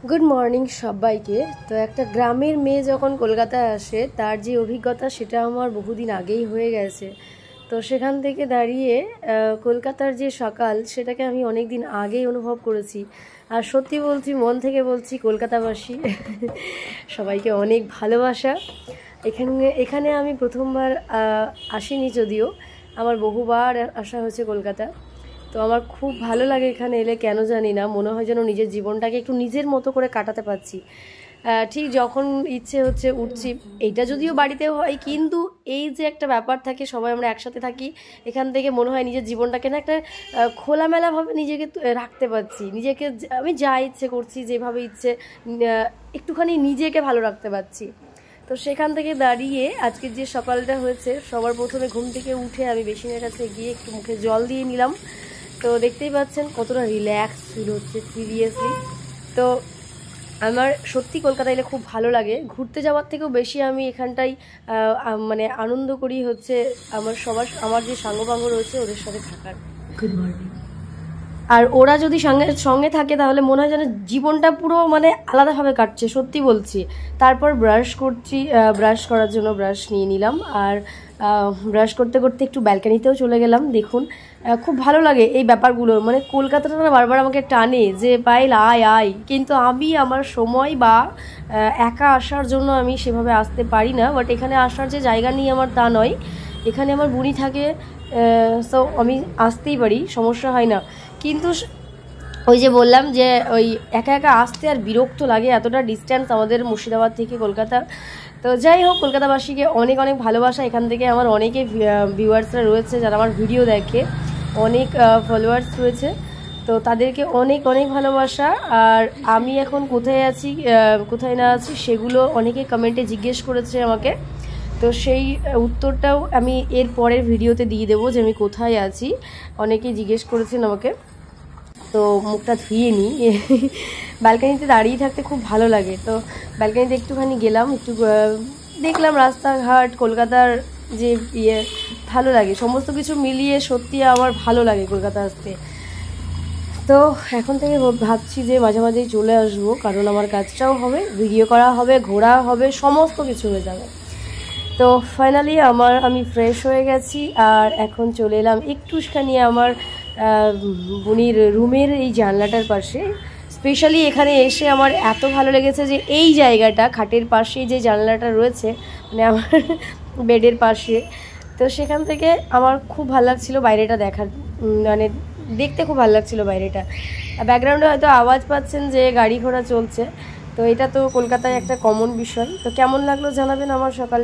Good morning সবাইকে। তো একটা গ্রামের মেয়ে যখন কলকাতায় আসে তার যে অভিজ্ঞতা সেটা আমার বহুদিন আগেই হয়ে গেছে। তো সেখান থেকে দাঁড়িয়ে কলকাতার যে সকাল সেটাকে আমি অনেক দিন আগেই অনুভব করেছি। আর সত্যি বলছি, মন থেকে বলছি, কলকাতাবাসী সবাইকে অনেক ভালোবাসা। এখানে আমি প্রথমবার আসিনি, যদিও আমার বহুবার আসা হয়েছে কলকাতা। তো আমার খুব ভালো লাগে এখানে এলে, কেন জানি না, মনে হয় যেন নিজের জীবনটাকে একটু নিজের মতো করে কাটাতে পারছি। ঠিক যখন ইচ্ছে হচ্ছে উঠছি, এইটা যদিও বাড়িতেও হয়, কিন্তু এই যে একটা ব্যাপার থাকে, সবাই আমরা একসাথে থাকি, এখান থেকে মনে হয় নিজের জীবনটাকে না একটা খোলামেলাভাবে নিজেকে রাখতে পারছি। নিজেকে আমি যা ইচ্ছে করছি, যেভাবে ইচ্ছে একটুখানি নিজেকে ভালো রাখতে পারছি। তো সেখান থেকে দাঁড়িয়ে আজকের যে সকালটা হয়েছে, সবার প্রথমে ঘুম থেকে উঠে আমি বেসিনের কাছে গিয়ে একটু মুখে জল দিয়ে নিলাম। তো দেখতেই পাচ্ছেন কতটা রিল্যাক্স ফিল হচ্ছে, সিরিয়াসলি। তো আমার সত্যি কলকাতা এলে খুব ভালো লাগে। ঘুরতে যাওয়ার থেকেও বেশি আমি এখানটাই মানে আনন্দ করি হচ্ছে আমার যে সাঙ্গপাঙ্গ রয়েছে ওদের সাথে থাকার। Good morning. আর ওরা যদি সঙ্গে থাকে তাহলে মনে হয় যেন জীবনটা পুরো মানে আলাদাভাবে কাটছে, সত্যি বলছি। তারপর ব্রাশ করছি, ব্রাশ করার জন্য ব্রাশ নিয়ে নিলাম। আর ব্রাশ করতে করতে একটু ব্যালকানিতেও চলে গেলাম। দেখুন খুব ভালো লাগে এই ব্যাপারগুলো, মানে কলকাতাটা না বারবার আমাকে টানে যে পাইল আয় আয়, কিন্তু আমি আমার সময় বা একা আসার জন্য আমি সেভাবে আসতে পারি না। বাট এখানে আসার যে জায়গা নিয়ে আমার তা নয়, এখানে আমার বুনি থাকে, সো আমি আসতেই পারি, সমস্যা হয় না। কিন্তু ওই যে বললাম যে ওই একা একা আসতে আর বিরক্ত লাগে, এতটা ডিস্ট্যান্স আমাদের মুর্শিদাবাদ থেকে কলকাতা। তো যাই হোক, কলকাতাবাসীকে অনেক অনেক ভালোবাসা। এখান থেকে আমার অনেকে ভিউয়ার্সরা রয়েছে যারা আমার ভিডিও দেখে, অনেক ফলোয়ার্স রয়েছে, তো তাদেরকে অনেক অনেক ভালোবাসা। আর আমি এখন কোথায় আছি কোথায় না আছি সেগুলো অনেকে কমেন্টে জিজ্ঞেস করেছে আমাকে, তো সেই উত্তরটাও আমি এর পরের ভিডিওতে দিয়ে দেবো যে আমি কোথায় আছি। অনেকেই জিজ্ঞেস করেছেন আমাকে। তো মুখটা ধুয়ে নিই, ব্যালকানিতে দাঁড়িয়ে থাকতে খুব ভালো লাগে। তো ব্যালকানিতে একটুখানি গেলাম, একটু দেখলাম রাস্তাঘাট, কলকাতার যে ভালো লাগে সমস্ত কিছু মিলিয়ে, সত্যি আমার ভালো লাগে কলকাতা আসতে। তো এখন থেকে ভাবছি যে মাঝে মাঝেই চলে আসবো, কারণ আমার কাজটাও হবে, ভিডিও করা হবে, ঘোরা হবে, সমস্ত কিছু হয়ে যাবে। তো ফাইনালি আমি ফ্রেশ হয়ে গেছি আর এখন চলে এলাম একটুখানি আমার বুনির রুমের এই জানলাটার পাশে। স্পেশালি এখানে এসে আমার এত ভালো লেগেছে যে এই জায়গাটা, খাটের পাশেই যে জানলাটা রয়েছে, মানে আমার বেডের পাশে, তো সেখান থেকে আমার খুব ভালো লাগছিলো বাইরেটা দেখার, মানে দেখতে খুব ভালো লাগছিলো বাইরেটা। ব্যাকগ্রাউন্ডে হয়তো আওয়াজ পাচ্ছেন যে গাড়ি ঘোড়া চলছে, তো এটা তো কলকাতায় একটা কমন বিষয়। তো কেমন লাগলো জানাবেন আমার সকাল।